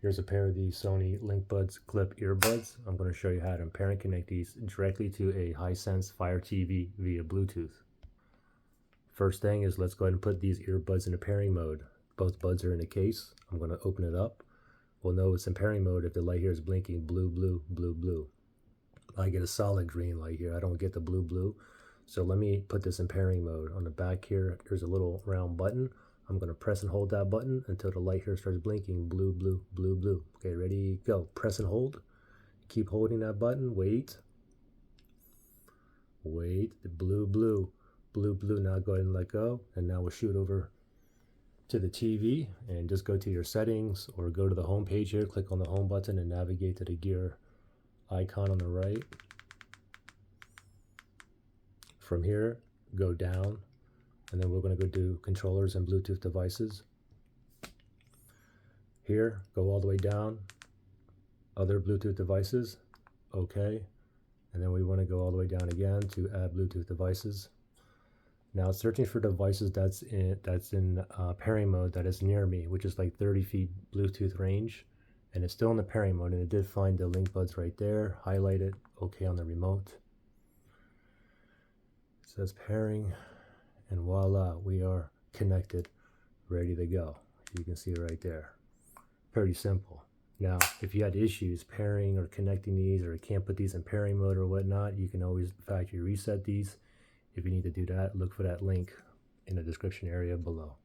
Here's a pair of these Sony LinkBuds clip earbuds. I'm going to show you how to pair and connect these directly to a Hisense Fire TV via Bluetooth. First thing is, let's go ahead and put these earbuds in a pairing mode. Both buds are in a case. I'm going to open it up. We'll know it's in pairing mode if the light here is blinking blue, blue, blue, blue. I get a solid green light here. I don't get the blue, blue. So let me put this in pairing mode. On the back here, there's a little round button. I'm going to press and hold that button until the light here starts blinking blue, blue, blue, blue. Okay, ready, go. Press and hold. Keep holding that button. Wait. Wait. Blue, blue, blue, blue. Now go ahead and let go. And now we'll shoot over to the TV and just go to your settings or go to the home page here. Click on the home button and navigate to the gear icon on the right. From here, go down. And then we're going to go do controllers and Bluetooth devices. Here, go all the way down. Other Bluetooth devices. Okay. And then we want to go all the way down again to add Bluetooth devices. Now it's searching for devices that's in pairing mode that is near me, which is like 30 feet Bluetooth range. And it's still in the pairing mode. And it did find the LinkBuds right there. Highlight it. Okay on the remote. It says pairing. And voila, we are connected, ready to go. You can see it right there. Pretty simple. Now, if you had issues pairing or connecting these, or can't put these in pairing mode or whatnot, you can always factory reset these. If you need to do that, look for that link in the description area below.